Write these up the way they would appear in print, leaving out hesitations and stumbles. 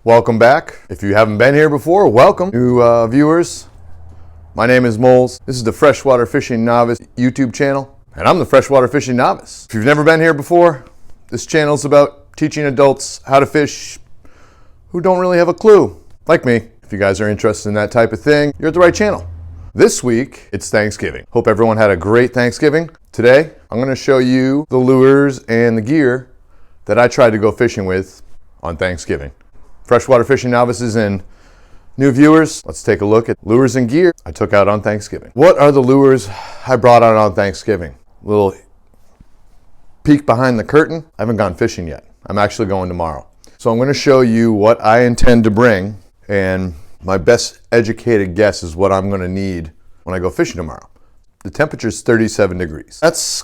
Welcome back. If you haven't been here before, welcome. New viewers, my name is Moles. This is the Freshwater Fishing Novice YouTube channel, and I'm the Freshwater Fishing Novice. If you've never been here before, this channel is about teaching adults how to fish who don't really have a clue, like me. If you guys are interested in that type of thing, you're at the right channel. This week, it's Thanksgiving. Hope everyone had a great Thanksgiving. Today, I'm gonna show you the lures and the gear that I tried to go fishing with on Thanksgiving. Freshwater Fishing Novices and new viewers, let's take a look at lures and gear I took out on Thanksgiving. What are the lures I brought out on Thanksgiving? A little peek behind the curtain. I haven't gone fishing yet. I'm actually going tomorrow. So I'm going to show you what I intend to bring, and my best educated guess is what I'm going to need when I go fishing tomorrow. The temperature is 37 degrees. That's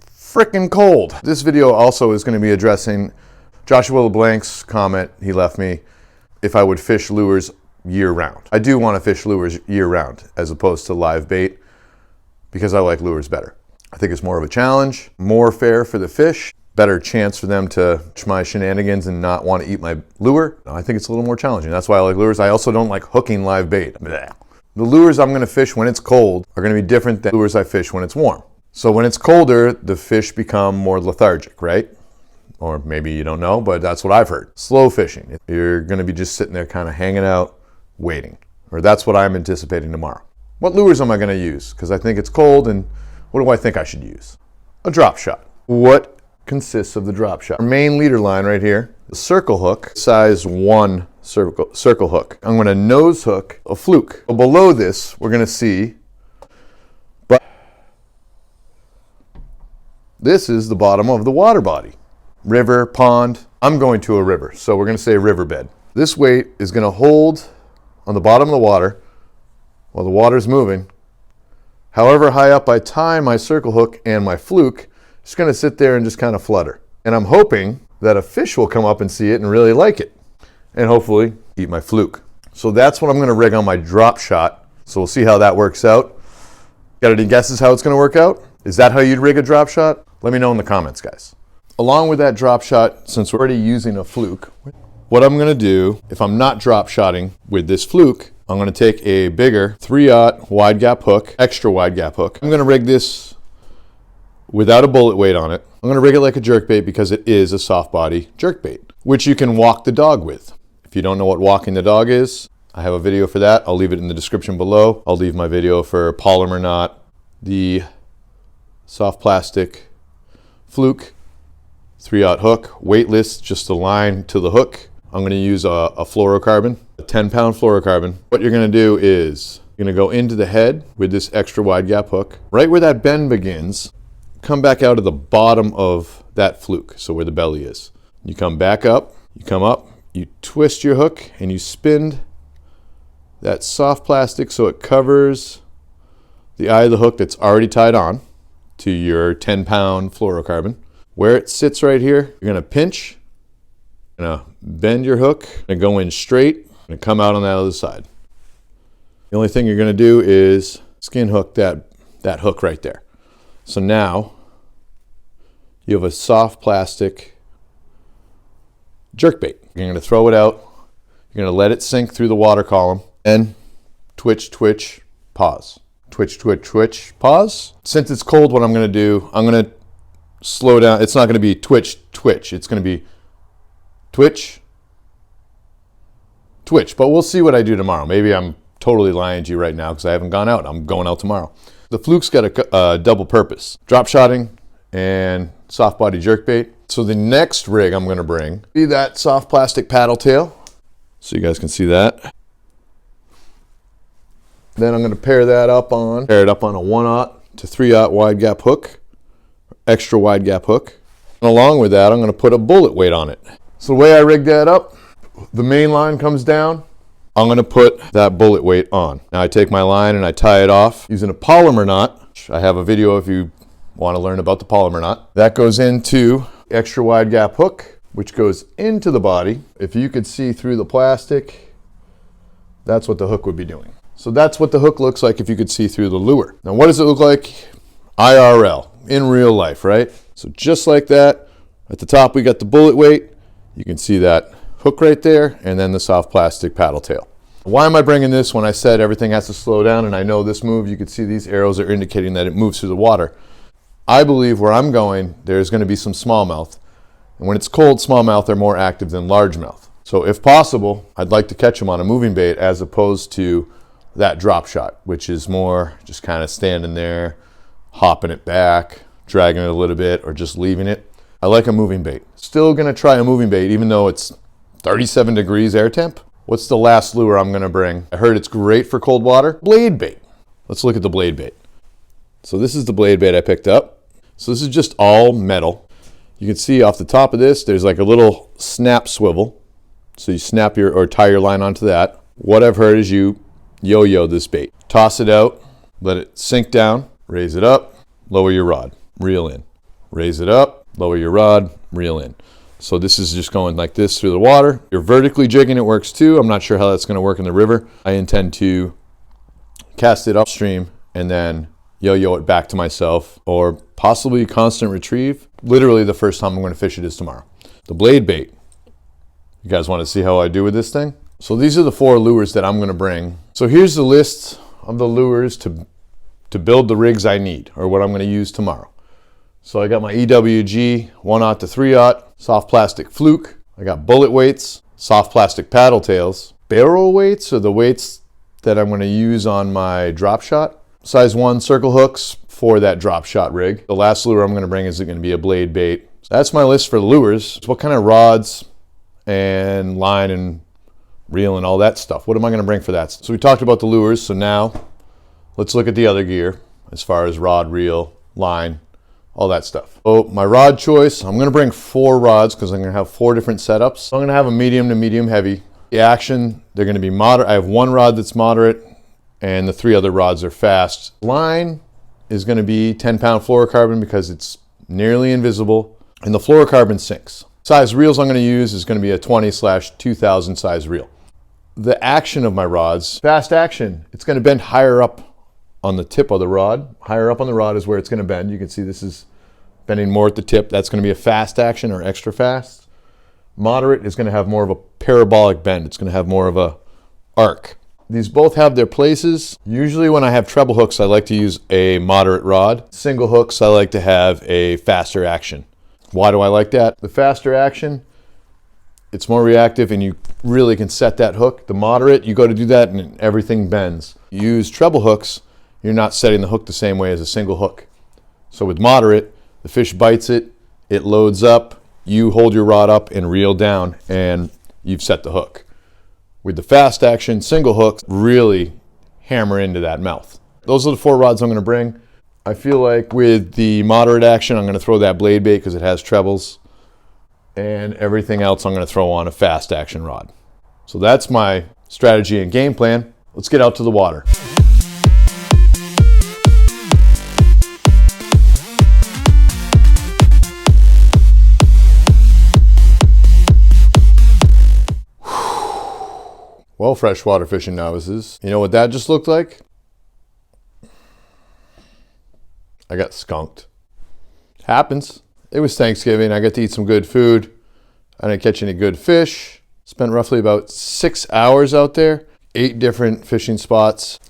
freaking cold. This video also is going to be addressing Joshua LeBlanc's comment he left me if I would fish lures year round. I do want to fish lures year round as opposed to live bait because I like lures better. I think it's more of a challenge, more fair for the fish, better chance for them to watch my shenanigans and not want to eat my lure. I think it's a little more challenging. That's why I like lures. I also don't like hooking live bait. Blech. The lures I'm going to fish when it's cold are going to be different than lures I fish when it's warm. So when it's colder, the fish become more lethargic, right? Or maybe you don't know, but that's what I've heard. Slow fishing. You're going to be just sitting there kind of hanging out, waiting. Or that's what I'm anticipating tomorrow. What lures am I going to use? Because I think it's cold, and what do I think I should use? A drop shot. What consists of the drop shot? Our main leader line right here, the circle hook, size 1 circle hook. I'm going to nose hook a fluke. Below this, we're going to see, but this is the bottom of the water body. River, pond. I'm going to a river, so we're going to say riverbed. This weight is going to hold on the bottom of the water while the water's moving. However high up I tie my circle hook and my fluke, it's going to sit there and just kind of flutter. And I'm hoping that a fish will come up and see it and really like it, and hopefully eat my fluke. So that's what I'm going to rig on my drop shot. So we'll see how that works out. Got any guesses how it's going to work out? Is that how you'd rig a drop shot? Let me know in the comments, guys. Along with that drop shot, since we're already using a fluke, what I'm going to do, if I'm not drop shotting with this fluke, I'm going to take a bigger 3/0 wide gap hook, extra wide gap hook. I'm going to rig this without a bullet weight on it. I'm going to rig it like a jerkbait because it is a soft body jerkbait, which you can walk the dog with. If you don't know what walking the dog is, I have a video for that. I'll leave it in the description below. I'll leave my video for polymer knot, the soft plastic fluke, 3/0 hook, weightless, just a line to the hook. I'm going to use a fluorocarbon, a 10-pound fluorocarbon. What you're going to do is you're going to go into the head with this extra wide gap hook. Right where that bend begins, come back out of the bottom of that fluke, so where the belly is. You come back up, you come up, you twist your hook, and you spin that soft plastic so it covers the eye of the hook that's already tied on to your 10-pound fluorocarbon. Where it sits right here, you're going to pinch, you're going to bend your hook, and go in straight, and come out on that other side. The only thing you're going to do is skin hook that hook right there. So now you have a soft plastic jerkbait. You're going to throw it out, you're going to let it sink through the water column, and twitch, twitch, pause. Twitch, twitch, twitch, pause. Since it's cold, what I'm going to do, I'm going to slow down. It's not going to be twitch, twitch. It's going to be twitch, twitch. But we'll see what I do tomorrow. Maybe I'm totally lying to you right now because I haven't gone out. I'm going out tomorrow. The fluke's got a double purpose. Drop shotting and soft body jerkbait. So the next rig I'm going to bring be that soft plastic paddle tail. So you guys can see that. Then I'm going to pair it up on a 1/0 to 3/0 wide gap hook. Extra wide gap hook. And along with that, I'm going to put a bullet weight on it. So the way I rig that up, the main line comes down. I'm going to put that bullet weight on. Now I take my line and I tie it off using a polymer knot. I have a video if you want to learn about the polymer knot. That goes into extra wide gap hook, which goes into the body. If you could see through the plastic, that's what the hook would be doing. So that's what the hook looks like if you could see through the lure. Now what does it look like IRL? In real life, right? So just like that, at the top we got the bullet weight. You can see that hook right there, and then the soft plastic paddle tail. Why am I bringing this when I said everything has to slow down? And I know this move, you can see these arrows are indicating that it moves through the water. I believe where I'm going, there's going to be some smallmouth. And when it's cold, smallmouth are more active than largemouth. So if possible, I'd like to catch them on a moving bait as opposed to that drop shot, which is more just kind of standing there, hopping it back, dragging it a little bit, or just leaving it. I like a moving bait. Still going to try a moving bait, even though it's 37 degrees air temp. What's the last lure I'm going to bring? I heard it's great for cold water. Blade bait. Let's look at the blade bait. So this is the blade bait I picked up. So this is just all metal. You can see off the top of this, there's like a little snap swivel. So you snap your, or tie your line onto that. What I've heard is you yo-yo this bait. Toss it out, let it sink down, raise it up, lower your rod, reel in. Raise it up, lower your rod, reel in. So this is just going like this through the water. You're vertically jigging, it works too. I'm not sure how that's going to work in the river. I intend to cast it upstream and then yo-yo it back to myself, or possibly constant retrieve. Literally the first time I'm going to fish it is tomorrow. The blade bait. You guys want to see how I do with this thing? So these are the 4 lures that I'm going to bring. So here's the list of the lures to build the rigs I need, or what I'm going to use tomorrow. So I got my EWG 1/0 to 3/0 soft plastic fluke. I got bullet weights, soft plastic paddle tails. Barrel weights are the weights that I'm going to use on my drop shot. Size 1 circle hooks for that drop shot rig. The last lure I'm going to bring is going to be a blade bait. So that's my list for lures. So what kind of rods and line and reel and all that stuff? What am I going to bring for that? So we talked about the lures. So now let's look at the other gear as far as rod, reel, line, all that stuff. So my rod choice, I'm going to bring 4 rods because I'm going to have 4 different setups. So I'm going to have a medium to medium heavy. The action, they're going to be moderate. I have 1 rod that's moderate, and the 3 other rods are fast. Line is going to be 10-pound fluorocarbon because it's nearly invisible, and the fluorocarbon sinks. Size reels I'm going to use is going to be a 20/2000 size reel. The action of my rods, fast action, it's going to bend higher up on the tip of the rod. Higher up on the rod is where it's going to bend. You can see this is bending more at the tip. That's going to be a fast action or extra fast. Moderate is going to have more of a parabolic bend. It's going to have more of a arc. These both have their places. Usually when I have treble hooks, I like to use a moderate rod. Single hooks, I like to have a faster action. Why do I like that? The faster action, it's more reactive and you really can set that hook. The moderate, you go to do that and everything bends. You use treble hooks, you're not setting the hook the same way as a single hook. So with moderate, the fish bites it, it loads up, you hold your rod up and reel down and you've set the hook. With the fast action, single hooks really hammer into that mouth. Those are the 4 rods I'm going to bring. I feel like with the moderate action, I'm going to throw that blade bait because it has trebles. And everything else I'm going to throw on a fast action rod. So that's my strategy and game plan. Let's get out to the water. Well, freshwater fishing novices, you know what that just looked like? I got skunked. Happens. It was Thanksgiving. I got to eat some good food. I didn't catch any good fish. Spent roughly about 6 hours out there. 8 different fishing spots.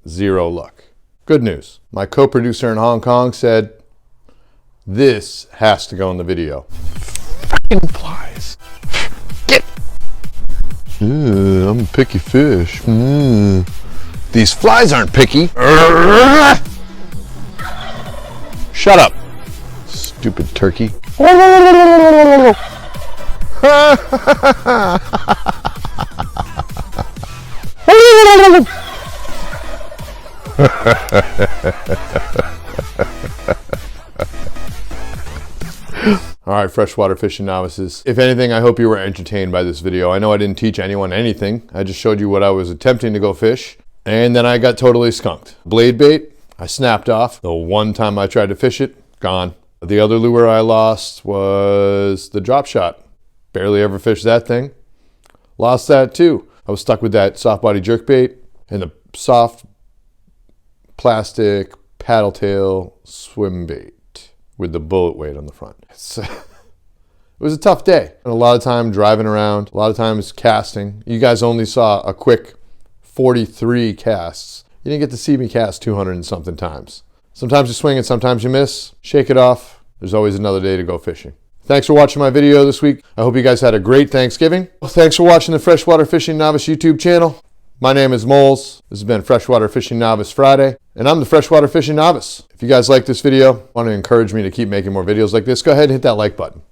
0 luck. Good news. My co-producer in Hong Kong said, this has to go in the video. Fucking flies. Get. I'm a picky fish. These flies aren't picky. Shut up, stupid turkey. All right, freshwater fishing novices. If anything, I hope you were entertained by this video. I know I didn't teach anyone anything. I just showed you what I was attempting to go fish, and then I got totally skunked. Blade bait, I snapped off. The one time I tried to fish it, gone. The other lure I lost was the drop shot. Barely ever fished that thing. Lost that too. I was stuck with that soft body jerkbait and the soft plastic paddle tail swim bait with the bullet weight on the front. It was a tough day. And a lot of time driving around, a lot of times casting. You guys only saw a quick 43 casts. You didn't get to see me cast 200 and something times. Sometimes you swing and sometimes you miss. Shake it off. There's always another day to go fishing. Thanks for watching my video this week. I hope you guys had a great Thanksgiving. Thanks for watching the Freshwater Fishing Novice YouTube channel. My name is Moles. This has been Freshwater Fishing Novice Friday, and I'm the Freshwater Fishing Novice. If you guys like this video, want to encourage me to keep making more videos like this, go ahead and hit that like button.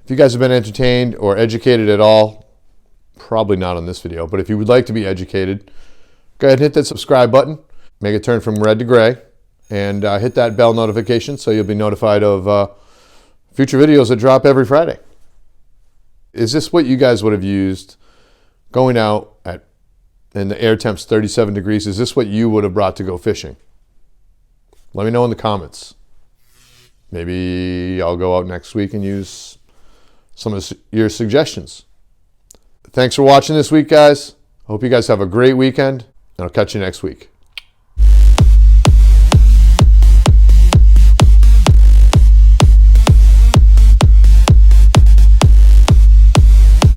If you guys have been entertained or educated at all, probably not on this video, but if you would like to be educated, go ahead and hit that subscribe button. Make it turn from red to gray, and hit that bell notification so you'll be notified of future videos that drop every Friday. Is this what you guys would have used going out and the air temp's 37 degrees? Is this what you would have brought to go fishing? Let me know in the comments. Maybe I'll go out next week and use some of your suggestions. Thanks for watching this week, guys. Hope you guys have a great weekend, and I'll catch you next week.